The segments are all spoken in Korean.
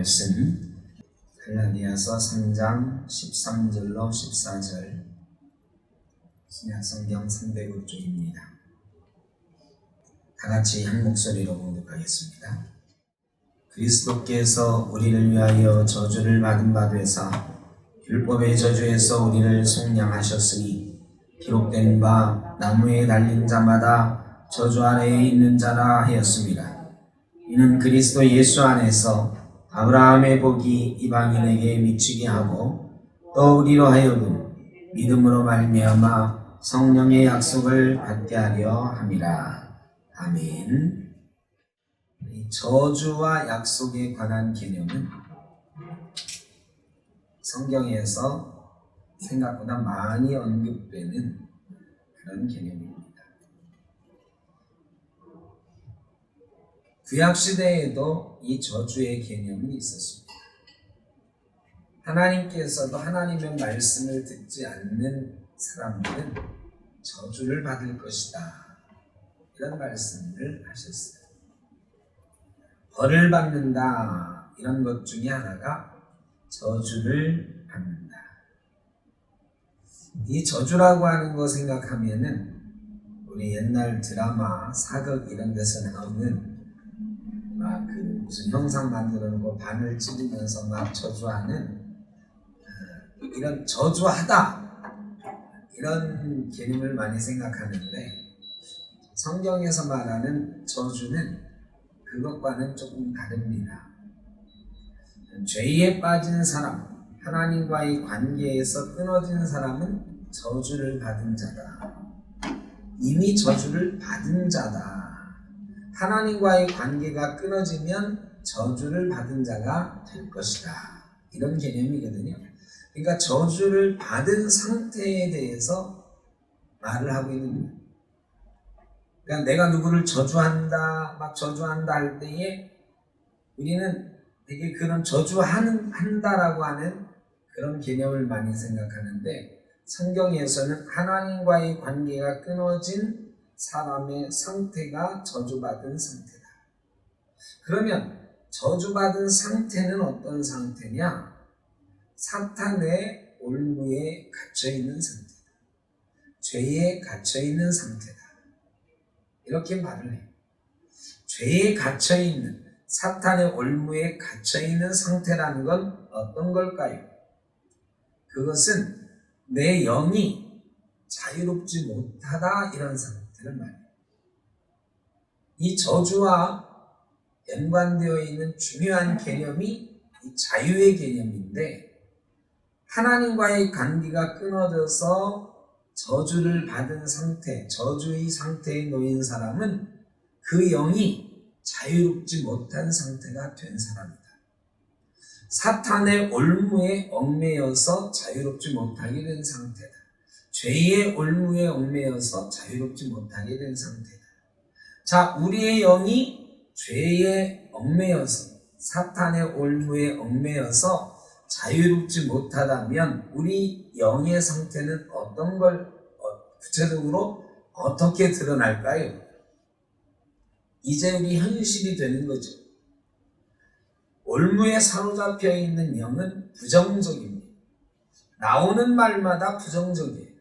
말씀 갈라디아서 3장 13절로 14절 신약성경 305쪽입니다. 다같이 한 목소리로 봉독하겠습니다. 그리스도께서 우리를 위하여 저주를 받은 바 되사 율법의 저주에서 우리를 속량하셨으니 기록된 바 나무에 달린 자마다 저주 아래에 있는 자라 하였습니다. 이는 그리스도 예수 안에서 아브라함의 복이 이방인에게 미치게 하고 또 우리로 하여금 믿음으로 말미암아 성령의 약속을 받게 하려 함이라. 아멘. 저주와 약속에 관한 개념은 성경에서 생각보다 많이 언급되는 그런 개념입니다. 구약시대에도 이 저주의 개념이 있었습니다. 하나님께서도 하나님의 말씀을 듣지 않는 사람들은 저주를 받을 것이다, 이런 말씀을 하셨어요. 벌을 받는다, 이런 것 중에 하나가 저주를 받는다. 이 저주라고 하는 거 생각하면은 우리 옛날 드라마, 사극 이런 데서 나오는 무슨 형상 만들어 놓고 바늘 찌르면서 막 저주하는 이런 저주하다, 이런 개념을 많이 생각하는데 성경에서 말하는 저주는 그것과는 조금 다릅니다. 죄에 빠진 사람, 하나님과의 관계에서 끊어진 사람은 저주를 받은 자다. 이미 저주를 받은 자다. 하나님과의 관계가 끊어지면 저주를 받은 자가 될 것이다, 이런 개념이거든요. 그러니까 저주를 받은 상태에 대해서 말을 하고 있는 거예요. 그러니까 내가 누구를 저주한다, 막 저주한다 할 때에 우리는 되게 그런 저주한다라고 하는 그런 개념을 많이 생각하는데 성경에서는 하나님과의 관계가 끊어진 사람의 상태가 저주받은 상태다. 그러면 저주받은 상태는 어떤 상태냐? 사탄의 올무에 갇혀있는 상태다. 죄에 갇혀있는 상태다, 이렇게 말을 해요. 죄에 갇혀있는, 사탄의 올무에 갇혀있는 상태라는 건 어떤 걸까요? 그것은 내 영이 자유롭지 못하다, 이런 상태를 말해요. 이 저주와 연관되어 있는 중요한 개념이 이 자유의 개념인데, 하나님과의 관계가 끊어져서 저주를 받은 상태, 저주의 상태에 놓인 사람은 그 영이 자유롭지 못한 상태가 된 사람이다. 사탄의 올무에 얽매여서 자유롭지 못하게 된 상태다. 죄의 올무에 얽매여서 자유롭지 못하게 된 상태다. 자, 우리의 영이 죄에 얽매여서, 사탄의 올무에 얽매여서 자유롭지 못하다면 우리 영의 상태는 어떤 걸 구체적으로 어떻게 드러날까요? 이제 우리 현실이 되는 거죠. 올무에 사로잡혀 있는 영은 부정적입니다. 나오는 말마다 부정적이에요.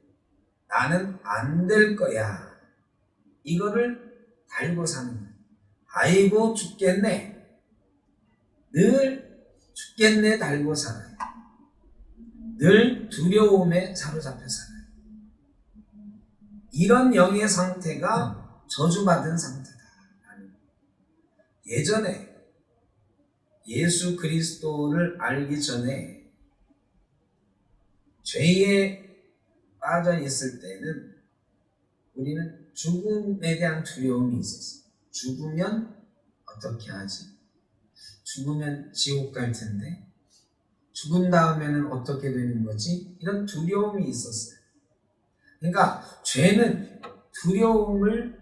나는 안 될 거야, 이거를 달고 사는 거예요. 아이고 죽겠네, 늘 죽겠네 달고 살아요. 늘 두려움에 사로잡혀 살아요. 이런 영의 상태가 저주받은 상태다. 예전에 예수 그리스도를 알기 전에 죄에 빠져 있을 때는 우리는 죽음에 대한 두려움이 있었어요. 죽으면 어떻게 하지? 죽으면 지옥 갈 텐데, 죽은 다음에는 어떻게 되는 거지? 이런 두려움이 있었어요. 그러니까 죄는 두려움을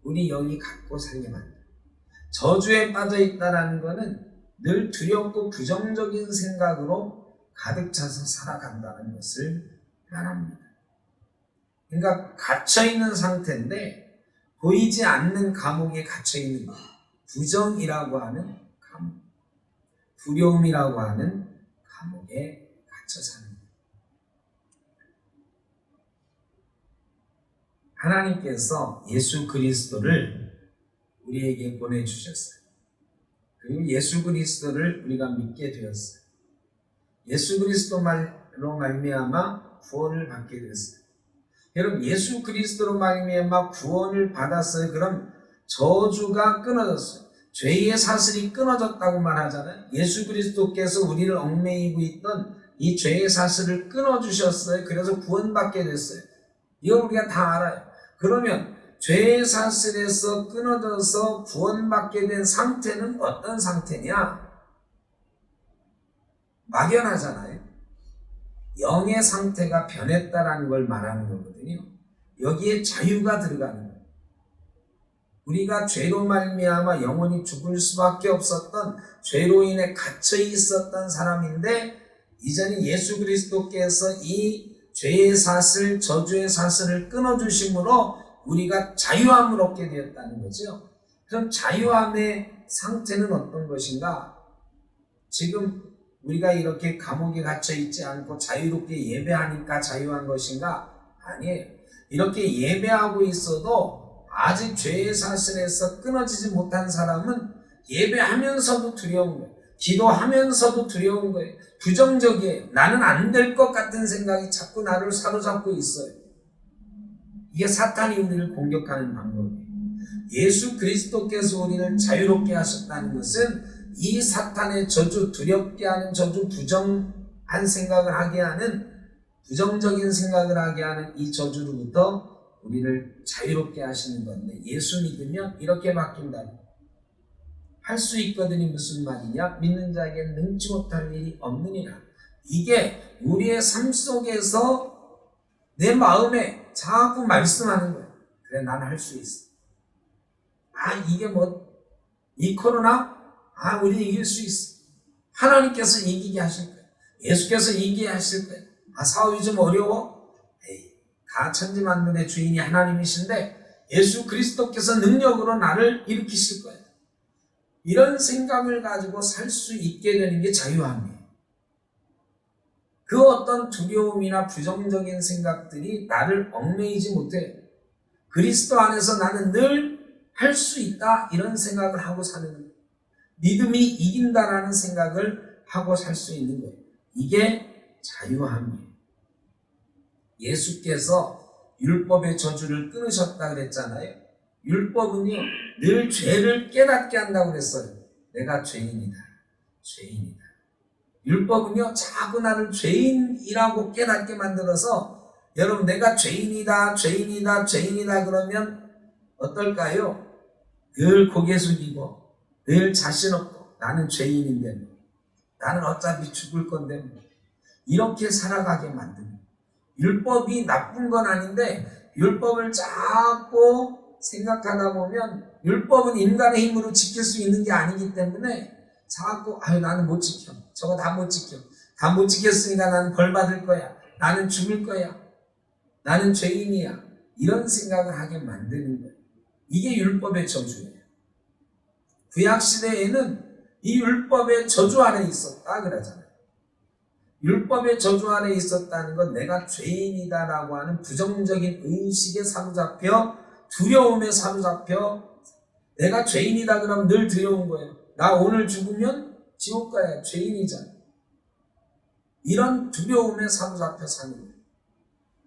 우리 영이 갖고 살게 만들어요. 저주에 빠져 있다는 것은 늘 두렵고 부정적인 생각으로 가득 차서 살아간다는 것을 말합니다. 그러니까 갇혀있는 상태인데 보이지 않는 감옥에 갇혀있는 거예요. 부정이라고 하는 감옥. 두려움이라고 하는 감옥에 갇혀 사는 거예요. 하나님께서 예수 그리스도를 우리에게 보내주셨어요. 그리고 예수 그리스도를 우리가 믿게 되었어요. 예수 그리스도로 말미암아 구원을 받게 되었어요. 여러분, 예수 그리스도로 말미암아 구원을 받았어요. 그럼 저주가 끊어졌어요. 죄의 사슬이 끊어졌다고 말하잖아요. 예수 그리스도께서 우리를 얽매이고 있던 이 죄의 사슬을 끊어주셨어요. 그래서 구원받게 됐어요. 이거 우리가 다 알아요. 그러면 죄의 사슬에서 끊어져서 구원받게 된 상태는 어떤 상태냐? 막연하잖아요. 영의 상태가 변했다라는 걸 말하는 거거든요. 여기에 자유가 들어가는 거예요. 우리가 죄로 말미암아 영원히 죽을 수밖에 없었던, 죄로 인해 갇혀 있었던 사람인데, 이제는 예수 그리스도께서 이 죄의 사슬, 저주의 사슬을 끊어주심으로 우리가 자유함을 얻게 되었다는 거죠. 그럼 자유함의 상태는 어떤 것인가? 지금 우리가 이렇게 감옥에 갇혀 있지 않고 자유롭게 예배하니까 자유한 것인가? 아니에요. 이렇게 예배하고 있어도 아직 죄의 사슬에서 끊어지지 못한 사람은 예배하면서도 두려운 거예요. 기도하면서도 두려운 거예요. 부정적이에요. 나는 안 될 것 같은 생각이 자꾸 나를 사로잡고 있어요. 이게 사탄이 우리를 공격하는 방법이에요. 예수 그리스도께서 우리를 자유롭게 하셨다는 것은 이 사탄의 저주, 두렵게 하는 저주, 부정한 생각을 하게 하는, 부정적인 생각을 하게 하는 이 저주로부터 우리를 자유롭게 하시는 건데, 예수 믿으면 이렇게 바뀐다. 할 수 있거든이 무슨 말이냐? 믿는 자에게는 능치 못할 일이 없느니라. 이게 우리의 삶 속에서 내 마음에 자꾸 말씀하는 거예요. 그래, 난 할 수 있어. 이게 이 코로나? 우리 이길 수 있어. 하나님께서 이기게 하실 거예요. 예수께서 이기게 하실 거예요. 사업이 좀 어려워? 다 천지만물의 주인이 하나님이신데 예수 그리스도께서 능력으로 나를 일으키실 거예요. 이런 생각을 가지고 살 수 있게 되는 게 자유함이에요. 그 어떤 두려움이나 부정적인 생각들이 나를 얽매이지 못해요. 그리스도 안에서 나는 늘 할 수 있다, 이런 생각을 하고 사는 거예요. 믿음이 이긴다라는 생각을 하고 살 수 있는 거예요. 이게 자유함이에요. 예수께서 율법의 저주를 끊으셨다 그랬잖아요. 율법은요, 늘 죄를 깨닫게 한다고 그랬어요. 내가 죄인이다. 죄인이다. 율법은요, 자꾸 나를 죄인이라고 깨닫게 만들어서, 여러분, 내가 죄인이다, 죄인이다, 죄인이다 그러면 어떨까요? 늘 고개 숙이고, 늘 자신 없고, 나는 죄인인데, 나는 어차피 죽을 건데, 이렇게 살아가게 만드는. 율법이 나쁜 건 아닌데, 율법을 자꾸 생각하다 보면, 율법은 인간의 힘으로 지킬 수 있는 게 아니기 때문에, 자꾸 나는 못 지켜. 저거 다 못 지켜. 다 못 지켰으니까 나는 벌 받을 거야. 나는 죽을 거야. 나는 죄인이야. 이런 생각을 하게 만드는 거예요. 이게 율법의 저주예요. 구약시대에는 이 율법의 저주 아래 있었다 그러잖아요. 율법의 저주 아래 있었다는 건 내가 죄인이다라고 하는 부정적인 의식에 사로잡혀, 두려움에 사로잡혀, 내가 죄인이다 그러면 늘 두려운 거예요. 나 오늘 죽으면 지옥 가야, 죄인이잖아. 이런 두려움에 사로잡혀 사는 거예요.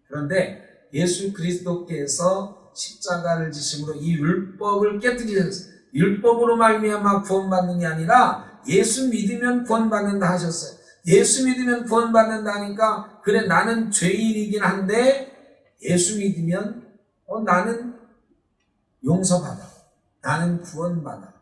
그런데 예수 그리스도께서 십자가를 지심으로 이 율법을 깨뜨리셨어요. 율법으로 말미암아 구원받는 게 아니라 예수 믿으면 구원받는다 하셨어요. 예수 믿으면 구원받는다니까, 그래, 나는 죄인이긴 한데 예수 믿으면 나는 용서받아, 나는 구원받아,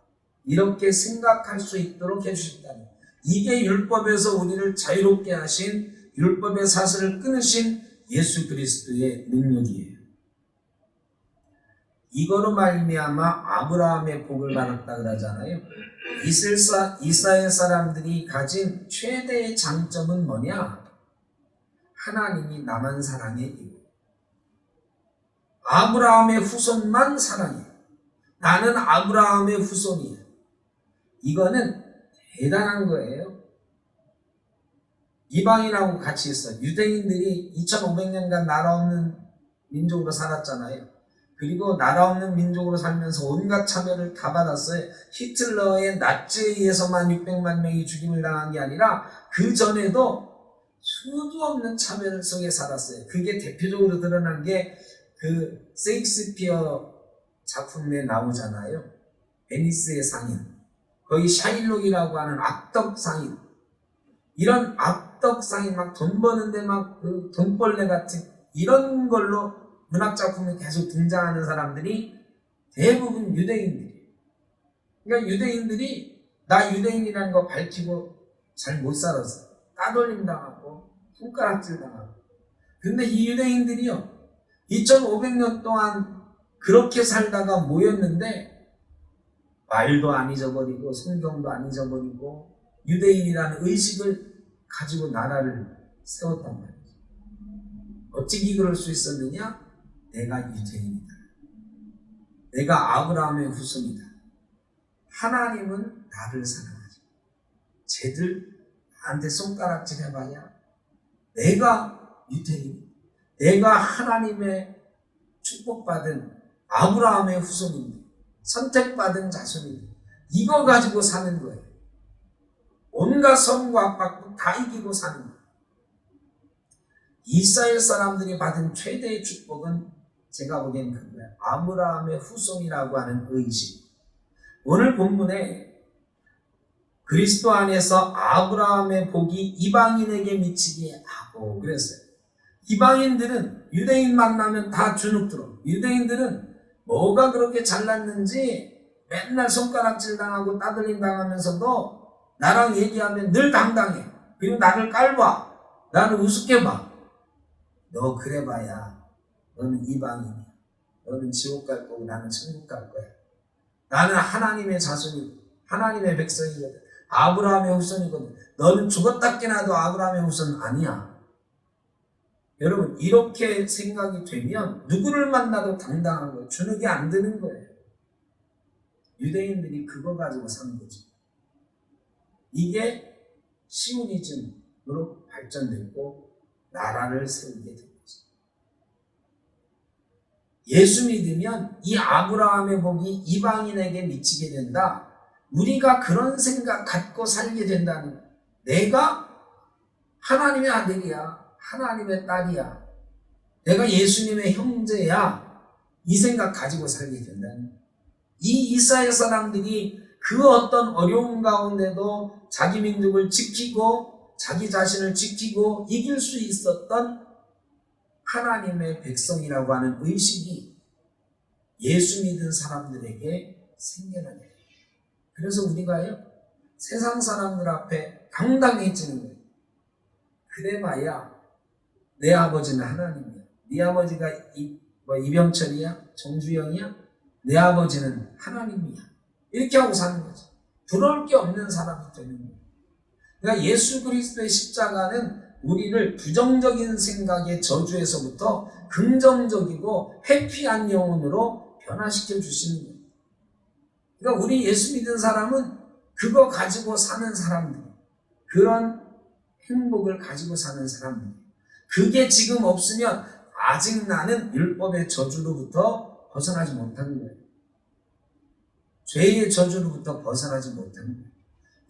이렇게 생각할 수 있도록 해주셨다는 거예요. 이게 율법에서 우리를 자유롭게 하신, 율법의 사슬을 끊으신 예수 그리스도의 능력이에요. 이거로 말미암아 아브라함의 복을 받았다 그러잖아요. 이스라엘 사람들이 가진 최대의 장점은 뭐냐? 하나님이 나만 사랑해. 아브라함의 후손만 사랑해. 나는 아브라함의 후손이에요. 이거는 대단한 거예요. 이방인하고 같이 있어요. 유대인들이 2500년간 나라 없는 민족으로 살았잖아요. 그리고 나라 없는 민족으로 살면서 온갖 차별을 다 받았어요. 히틀러의 나치에 의해서만 600만 명이 죽임을 당한 게 아니라 그 전에도 수도 없는 차별 속에 살았어요. 그게 대표적으로 드러난 게 그 세익스피어 작품에 나오잖아요. 베니스의 상인. 거기 샤일록이라고 하는 악덕 상인. 이런 악덕 상인, 막 돈 버는데 막 그 돈벌레 같은 이런 걸로 문학 작품에 계속 등장하는 사람들이 대부분 유대인들이에요. 그러니까 유대인들이 나 유대인이라는 거 밝히고 잘 못 살았어. 따돌림 당하고 손가락질 당하고. 근데 이 유대인들이요, 2500년 동안 그렇게 살다가 모였는데 말도 안 잊어버리고 성경도 안 잊어버리고 유대인이라는 의식을 가지고 나라를 세웠단 말이죠. 어찌 그럴 수 있었느냐? 내가 유대인이다. 내가 아브라함의 후손이다. 하나님은 나를 사랑하죠. 쟤들 나한테 손가락질 해봐야 내가 유대인, 내가 하나님의 축복받은 아브라함의 후손입니다. 선택받은 자손입니다. 이거 가지고 사는 거예요. 온갖 선과 압박도 다 이기고 사는 거예요. 이스라엘 사람들이 받은 최대의 축복은 제가 보기엔 그거예요. 아브라함의 후손이라고 하는 의식. 오늘 본문에 그리스도 안에서 아브라함의 복이 이방인에게 미치게 하고 그랬어요. 이방인들은 유대인 만나면 다 주눅 들어. 유대인들은 뭐가 그렇게 잘났는지 맨날 손가락질 당하고 따돌림 당하면서도 나랑 얘기하면 늘 당당해. 그리고 나를 깔봐. 나를 우습게 봐. 너 그래봐야 너는 이방인이야. 너는 지옥 갈 거고 나는 천국 갈 거야. 나는 하나님의 자손이고 하나님의 백성이거든. 아브라함의 후손이거든. 너는 죽었다 깨나도 아브라함의 후손은 아니야. 여러분, 이렇게 생각이 되면 누구를 만나도 당당한 거예요. 주눅이 안 드는 거예요. 유대인들이 그거 가지고 사는 거죠. 이게 시오니즘으로 발전됐고 나라를 세우게 된 거죠. 예수 믿으면 이 아브라함의 복이 이방인에게 미치게 된다. 우리가 그런 생각 갖고 살게 된다는 거예요. 내가 하나님의 아들이야. 하나님의 딸이야. 내가 예수님의 형제야. 이 생각 가지고 살게 된다는 거예요. 이 이스라엘 사람들이 그 어떤 어려움 가운데도 자기 민족을 지키고 자기 자신을 지키고 이길 수 있었던 하나님의 백성이라고 하는 의식이 예수 믿은 사람들에게 생겨나게 돼요. 그래서 우리가요, 세상 사람들 앞에 당당해지는 거예요. 그래봐야 내 아버지는 하나님이야. 네 아버지가 이병철이야? 정주영이야? 내 아버지는 하나님이야. 이렇게 하고 사는 거죠. 부러울 게 없는 사람이 되는 거예요. 그러니까 예수 그리스도의 십자가는 우리를 부정적인 생각의 저주에서부터 긍정적이고 해피한 영혼으로 변화시켜 주시는 거예요. 그러니까 우리 예수 믿은 사람은 그거 가지고 사는 사람들, 그런 행복을 가지고 사는 사람들. 그게 지금 없으면 아직 나는 율법의 저주로부터 벗어나지 못하는 거예요. 죄의 저주로부터 벗어나지 못하는 거예요.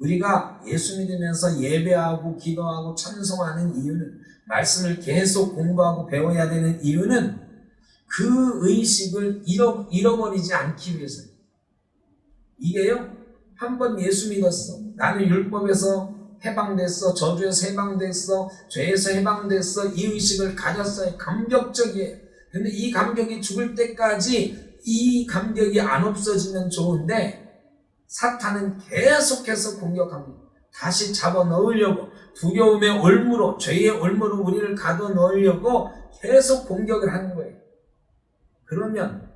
우리가 예수 믿으면서 예배하고 기도하고 찬송하는 이유는, 말씀을 계속 공부하고 배워야 되는 이유는 그 의식을 잃어버리지 않기 위해서예요. 이게요, 한번 예수 믿었어. 나는 율법에서 해방됐어. 저주에서 해방됐어. 죄에서 해방됐어. 이 의식을 가졌어요. 감격적이에요. 근데 이 감격이 죽을 때까지 이 감격이 안 없어지면 좋은데 사탄은 계속해서 공격합니다. 다시 잡아 넣으려고, 두려움의 올무로, 죄의 올무로 우리를 가둬 넣으려고 계속 공격을 하는 거예요. 그러면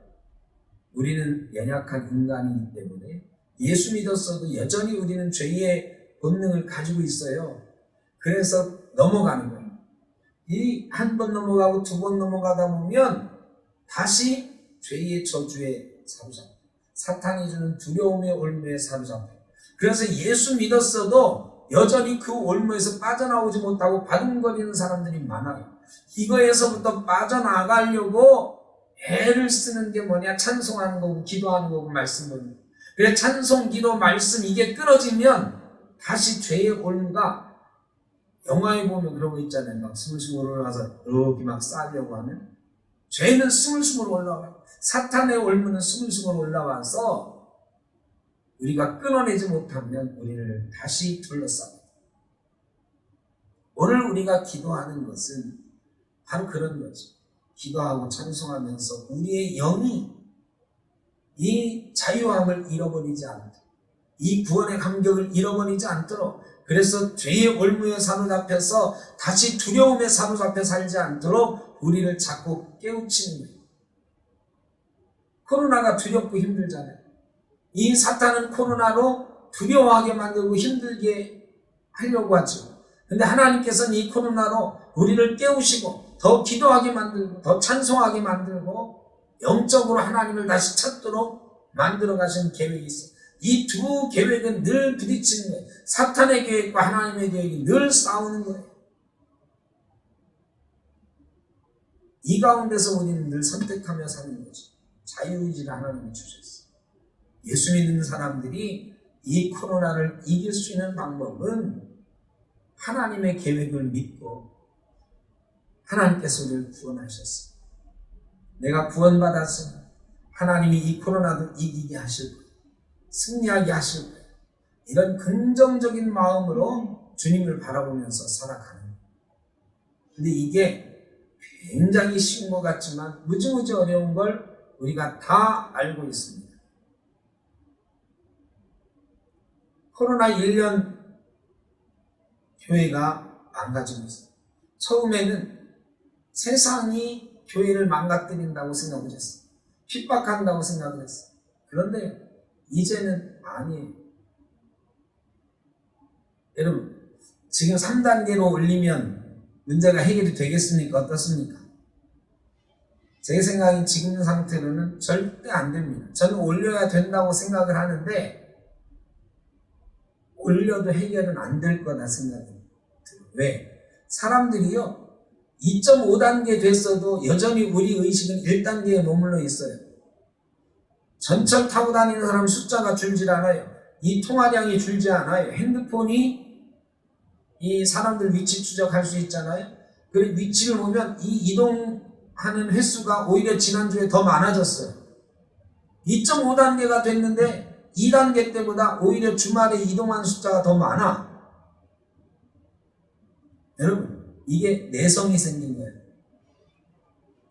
우리는 연약한 인간이기 때문에 예수 믿었어도 여전히 우리는 죄의 본능을 가지고 있어요. 그래서 넘어가는 거예요. 이 한 번 넘어가고 두 번 넘어가다 보면 다시 죄의 저주에 사로잡혀, 사탄이 주는 두려움의 올무에 사로잡혀. 그래서 예수 믿었어도 여전히 그 올무에서 빠져나오지 못하고 바둥거리는 사람들이 많아요. 이거에서부터 빠져나가려고 애를 쓰는 게 뭐냐? 찬송하는 거고 기도하는 거고 말씀 보는 거. 그래 찬송, 기도, 말씀 이게 끊어지면 다시 죄의 올무가, 영화에 보면 그런 거 있잖아요. 막 스물스물 올라와서 여기 막 쌓으려고 하면, 죄는 스물스물 올라와요. 사탄의 올무는 스물스물 올라와서 우리가 끊어내지 못하면 우리를 다시 둘러싸요. 오늘 우리가 기도하는 것은 바로 그런 거죠. 기도하고 찬송하면서 우리의 영이 이 자유함을 잃어버리지 않도록, 이 구원의 감격을 잃어버리지 않도록, 그래서 죄의 올무에 사로잡혀서 다시 두려움에 사로잡혀 살지 않도록 우리를 자꾸 깨우치는 거예요. 코로나가 두렵고 힘들잖아요. 이 사탄은 코로나로 두려워하게 만들고 힘들게 하려고 하죠. 근데 하나님께서는 이 코로나로 우리를 깨우시고 더 기도하게 만들고 더 찬송하게 만들고 영적으로 하나님을 다시 찾도록 만들어 가신 계획이 있어요. 이 두 계획은 늘 부딪히는 거예요. 사탄의 계획과 하나님의 계획이 늘 싸우는 거예요. 이 가운데서 우리는 늘 선택하며 사는 거죠. 자유의지를 하나님이 주셨어요. 예수 믿는 사람들이 이 코로나를 이길 수 있는 방법은 하나님의 계획을 믿고 하나님께서 우리를 구원하셨어요. 내가 구원받았으면 하나님이 이 코로나도 이기게 하실 거예요. 승리하게 하실 거예요. 이런 긍정적인 마음으로 주님을 바라보면서 살아가는 거예요. 근데 이게 굉장히 쉬운 것 같지만 무지무지 어려운 걸 우리가 다 알고 있습니다. 코로나 1년 교회가 망가지고 있어요. 처음에는 세상이 교회를 망가뜨린다고 생각을 했어요. 핍박한다고 생각을 했어요. 그런데 이제는 아니에요. 여러분, 지금 3단계로 올리면 문제가 해결이 되겠습니까? 어떻습니까? 제 생각엔 지금 상태로는 절대 안 됩니다. 저는 올려야 된다고 생각을 하는데 올려도 해결은 안 될 거다 생각이 들어요. 왜? 사람들이요 2.5단계 됐어도 여전히 우리 의식은 1단계에 머물러 있어요. 전철 타고 다니는 사람 숫자가 줄질 않아요. 이 통화량이 줄지 않아요. 핸드폰이 이 사람들 위치 추적할 수 있잖아요. 그리고 위치를 보면 이 이동하는 횟수가 오히려 지난주에 더 많아졌어요. 2.5단계가 됐는데 2단계 때보다 오히려 주말에 이동하는 숫자가 더 많아. 여러분, 이게 내성이 생긴 거예요.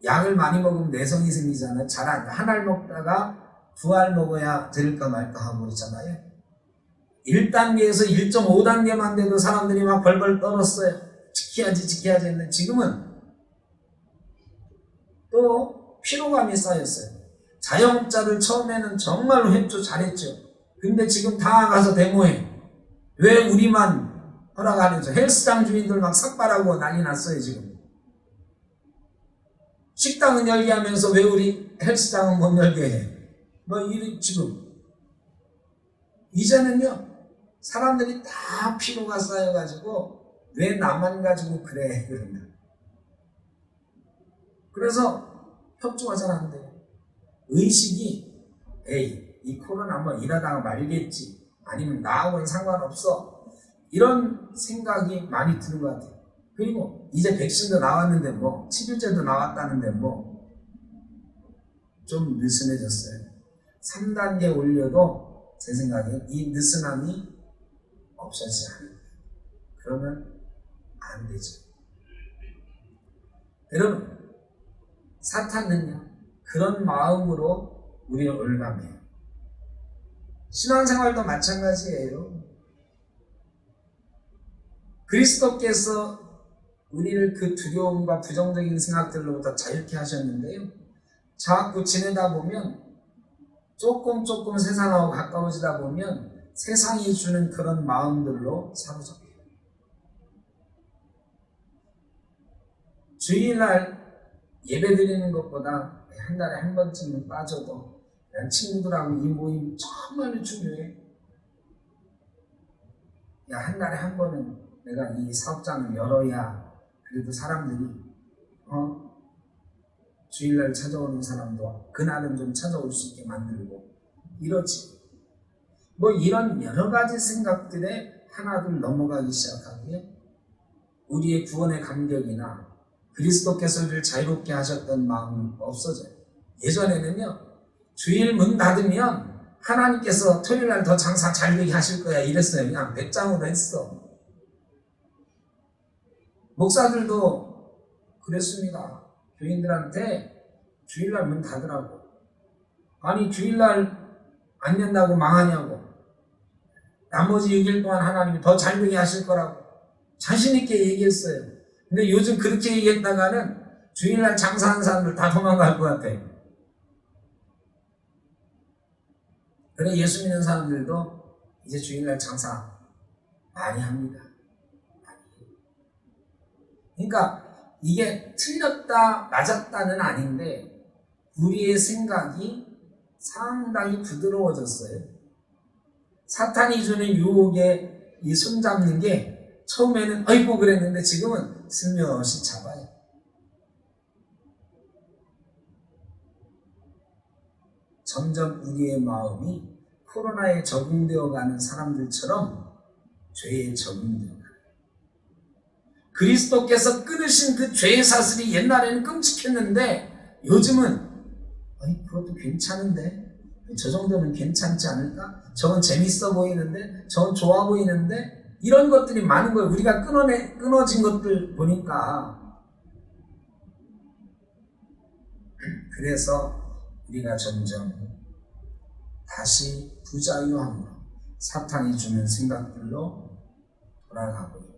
약을 많이 먹으면 내성이 생기잖아요. 잘 안 돼. 한 알 먹다가 두 알 먹어야 될까 말까 하고 그러잖아요. 1단계에서 1.5단계만 돼도 사람들이 막 벌벌 떨었어요. 지켜야지 했는데 지금은 또 피로감이 쌓였어요. 자영업자들 처음에는 정말로 협조 잘했죠. 근데 지금 다 가서 데모해. 왜 우리만 허락 안 해줘? 헬스장 주인들 막 삭발하고 난리 났어요 지금. 식당은 열게 하면서 왜 우리 헬스장은 못 열게 해? 뭐 이리 지금 이제는요 사람들이 다 피로가 쌓여가지고 왜 나만 가지고 그래 그런다. 그래서 협조가 잘 안 돼요. 의식이 에이 이 코로나 뭐 이러다가 말겠지 아니면 나하고는 상관없어 이런 생각이 많이 드는 것 같아요. 그리고 이제 백신도 나왔는데 뭐 치료제도 나왔다는데 뭐 좀 느슨해졌어요. 3단계 올려도 제 생각에 이 느슨함이 없어지지 않아요. 그러면 안 되죠. 여러분, 사탄은요 그런 마음으로 우리를 올감해요. 신앙생활도 마찬가지예요. 그리스도께서 우리를 그 두려움과 부정적인 생각들로부터 자유케 하셨는데요. 자꾸 지내다 보면 조금 세상하고 가까워지다 보면 세상이 주는 그런 마음들로 사로잡혀요. 주일날 예배 드리는 것보다 한 달에 한 번쯤은 빠져도 친구들하고 이 모임 정말로 중요해. 야, 한 달에 한 번은 내가 이 사업장을 열어야 그래도 사람들이 주일날 찾아오는 사람도 그날은 좀 찾아올 수 있게 만들고 이러지. 뭐 이런 여러 가지 생각들에 하나둘 넘어가기 시작하고요. 우리의 구원의 감격이나 그리스도께서 우리를 자유롭게 하셨던 마음이 없어져요. 예전에는요, 주일 문 닫으면 하나님께서 토요일날 더 장사 잘 되게 하실 거야 이랬어요. 그냥 배짱으로 했어. 목사들도 그랬습니다. 교인들한테 주일날 문 닫으라고. 아니 주일날 안 된다고 망하냐고. 나머지 6일 동안 하나님이 더 잘 되게 하실 거라고 자신 있게 얘기했어요. 근데 요즘 그렇게 얘기했다가는 주일날 장사하는 사람들 다 도망갈 것 같아. 그래 예수 믿는 사람들도 이제 주일날 장사 많이 합니다. 그러니까 이게 틀렸다 맞았다는 아닌데 우리의 생각이 상당히 부드러워졌어요. 사탄이 주는 유혹에 이 손잡는 게 처음에는 어이구 그랬는데 지금은 슬며시 잡아요. 점점 우리의 마음이 코로나에 적응되어 가는 사람들처럼 죄에 적응되어 가요. 그리스도께서 끊으신 그 죄의 사슬이 옛날에는 끔찍했는데 요즘은 그것도 괜찮은데 저 정도는 괜찮지 않을까? 저건 재밌어 보이는데 저건 좋아 보이는데 이런 것들이 많은 거예요. 우리가 끊어진 것들 보니까. 그래서 우리가 점점 다시 부자유함으로 사탄이 주는 생각들로 돌아가고 있다.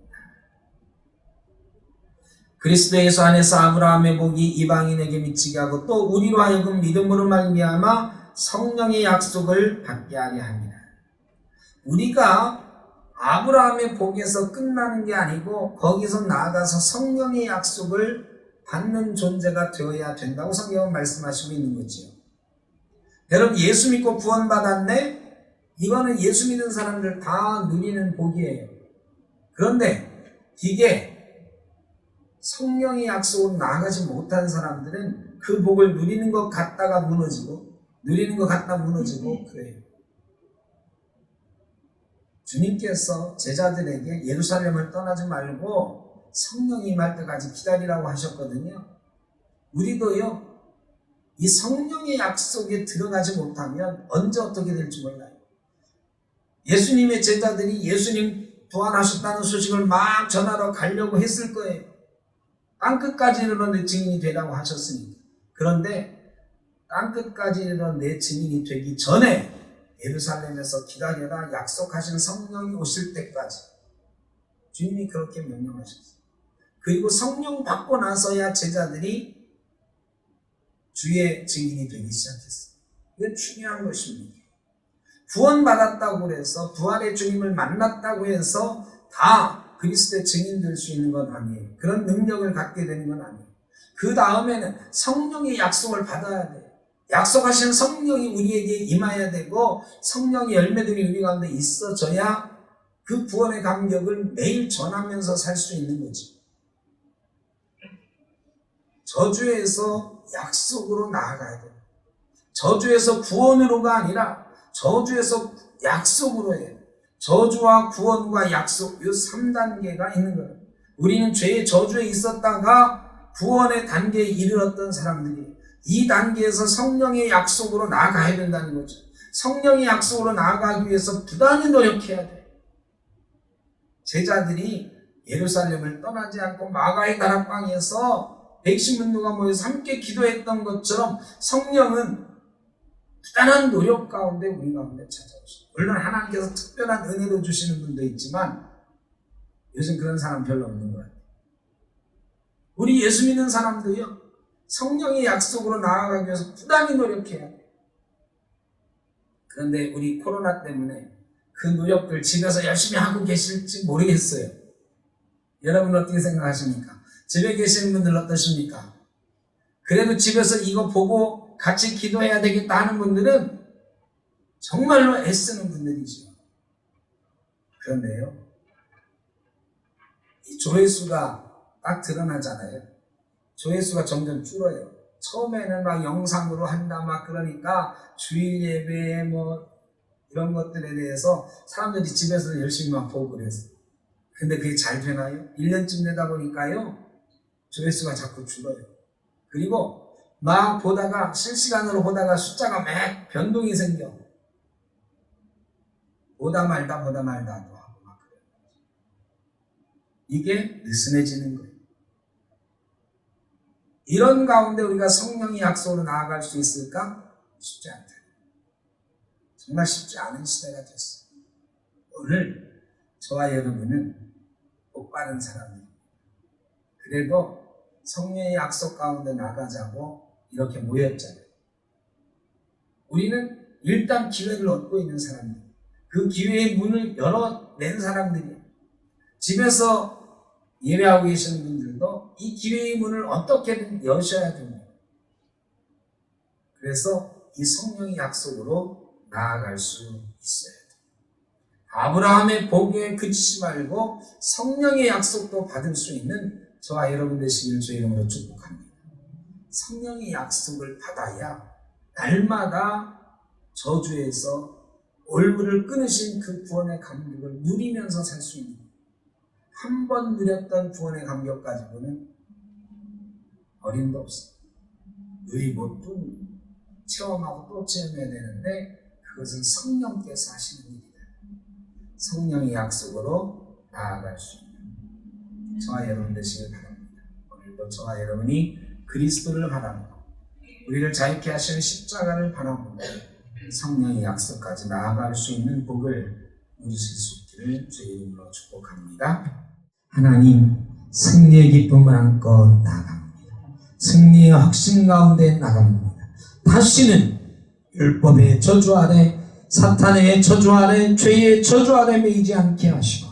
그리스도 예수 안에서 아브라함의 복이 이방인에게 미치게 하고 또 우리로 하여금 믿음으로 말미암아 성령의 약속을 받게 하게 합니다. 우리가 아브라함의 복에서 끝나는 게 아니고 거기서 나아가서 성령의 약속을 받는 존재가 되어야 된다고 성경은 말씀하시고 있는 거죠. 여러분 예수 믿고 구원받았네? 이거는 예수 믿는 사람들 다 누리는 복이에요. 그런데 이게 성령의 약속으로 나아가지 못한 사람들은 그 복을 누리는 것 같다가 무너지고 누리는 것 같다 무너지고 그래요. 주님께서 제자들에게 예루살렘을 떠나지 말고 성령이 임할 때까지 기다리라고 하셨거든요. 우리도요, 이 성령의 약속에 들어가지 못하면 언제 어떻게 될지 몰라요. 예수님의 제자들이 예수님 부활하셨다는 소식을 막 전하러 가려고 했을 거예요. 땅끝까지 이르러 내 증인이 되라고 하셨으니까. 그런데 땅끝까지 이르러 내 증인이 되기 전에 예루살렘에서 기다려라 약속하신 성령이 오실 때까지 주님이 그렇게 명령하셨어요. 그리고 성령 받고 나서야 제자들이 주의 증인이 되기 시작했어요. 이게 중요한 것입니다. 구원받았다고 해서 부활의 주님을 만났다고 해서 다 그리스도의 증인 될 수 있는 건 아니에요. 그런 능력을 갖게 되는 건 아니에요. 그 다음에는 성령의 약속을 받아야 돼요. 약속하신 성령이 우리에게 임해야 되고 성령의 열매들이 우리 가운데 있어져야 그 구원의 감격을 매일 전하면서 살 수 있는 거지. 저주에서 약속으로 나아가야 돼요. 저주에서 구원으로가 아니라 저주에서 약속으로 해요. 저주와 구원과 약속, 이 3단계가 있는 거예요. 우리는 죄의 저주에 있었다가 구원의 단계에 이르렀던 사람들이 이 단계에서 성령의 약속으로 나아가야 된다는 거죠. 성령의 약속으로 나아가기 위해서 부단히 노력해야 돼요. 제자들이 예루살렘을 떠나지 않고 마가의 다락방에서 백신문도가 모여서 함께 기도했던 것처럼 성령은 부단한 노력 가운데 우리 가운데 찾아오시죠. 물론 하나님께서 특별한 은혜로 주시는 분도 있지만 요즘 그런 사람 별로 없는 것 같아요. 우리 예수 믿는 사람도요, 성령의 약속으로 나아가기 위해서 부단히 노력해야 돼요. 그런데 우리 코로나 때문에 그 노력들 집에서 열심히 하고 계실지 모르겠어요. 여러분 어떻게 생각하십니까? 집에 계시는 분들 어떠십니까? 그래도 집에서 이거 보고 같이 기도해야 되겠다 하는 분들은 정말로 애쓰는 분들이죠. 그런데요, 이 조회수가 딱 드러나잖아요. 조회수가 점점 줄어요. 처음에는 막 영상으로 한다 막 그러니까 주일 예배에 뭐 이런 것들에 대해서 사람들이 집에서 열심히 막 보고 그래서. 근데 그게 잘 되나요? 1년쯤 되다 보니까요, 조회수가 자꾸 줄어요. 그리고 막 보다가, 실시간으로 보다가 숫자가 막 변동이 생겨. 보다 말다 또 하고 막 그래요. 이게 느슨해지는 거예요. 이런 가운데 우리가 성령의 약속으로 나아갈 수 있을까? 쉽지 않다. 정말 쉽지 않은 시대가 됐어요. 오늘 저와 여러분은 복받은 사람입니다. 그래도 성령의 약속 가운데 나가자고 이렇게 모였잖아요. 우리는 일단 기회를 얻고 있는 사람입니다. 그 기회의 문을 열어낸 사람들이에요. 집에서 예배하고 계시는 분들도 이 기회의 문을 어떻게든 여셔야 됩니다. 그래서 이 성령의 약속으로 나아갈 수 있어야 돼요. 아브라함의 복에 그치지 말고 성령의 약속도 받을 수 있는 저와 여러분 되시길 주의 이름으로 축복합니다. 성령의 약속을 받아야 날마다 저주에서 올무를 끊으신 그 구원의 감격을 누리면서 살 수 있는, 한 번 누렸던 구원의 감격 가지고는 어림도 없어요. 누리고 또 체험하고 또 체험해야 되는데 그것은 성령께서 하시는 일이다. 성령의 약속으로 나아갈 수 있는 저와 여러분 되시길 바랍니다. 오늘도 저와 여러분이 그리스도를 바라보고 우리를 자유케 하시는 십자가를 바라보고 성령의 약속까지 나아갈 수 있는 복을 누리실 수 있기를 주의 이름으로 축복합니다. 하나님, 승리의 기쁨을 안고 나아갑니다. 승리의 확신 가운데 나갑니다. 다시는 율법의 저주 아래, 사탄의 저주 아래, 죄의 저주 아래 매이지 않게 하시고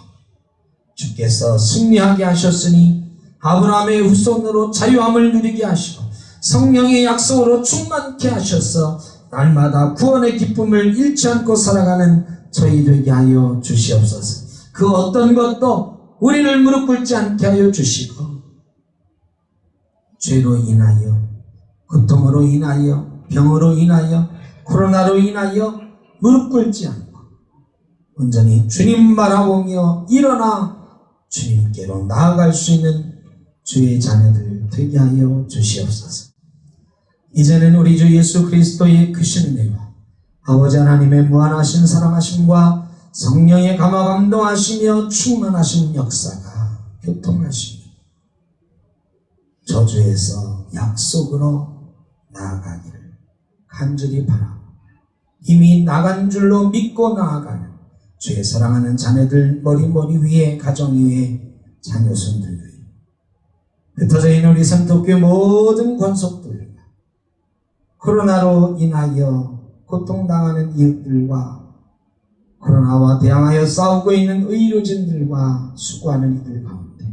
주께서 승리하게 하셨으니 아브라함의 후손으로 자유함을 누리게 하시고 성령의 약속으로 충만케 하셔서 날마다 구원의 기쁨을 잃지 않고 살아가는 저희 되게 하여 주시옵소서. 그 어떤 것도 우리를 무릎 꿇지 않게 하여 주시고 죄로 인하여, 고통으로 인하여, 병으로 인하여, 코로나로 인하여 무릎 꿇지 않고 온전히 주님 바라보며 일어나 주님께로 나아갈 수 있는 주의 자녀들 되게 하여 주시옵소서. 이제는 우리 주 예수 그리스도의 크신 은혜와 아버지 하나님의 무한하신 사랑하심과 성령의 감화 감동하시며 충만하신 역사가 교통하시며 저주에서 약속으로 나아가기를 간절히 바라고 이미 나간 줄로 믿고 나아가는 주의 사랑하는 자녀들 머리 위에, 가정 위에, 자녀손들 위에, 흩어져 있는 우리 성도교회 모든 권속들과 코로나로 인하여 고통당하는 이웃들과 코로나와 대항하여 싸우고 있는 의료진들과 수고하는 이들 가운데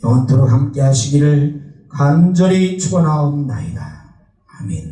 영원토록 함께 하시기를 간절히 축원하옵나이다. 아멘.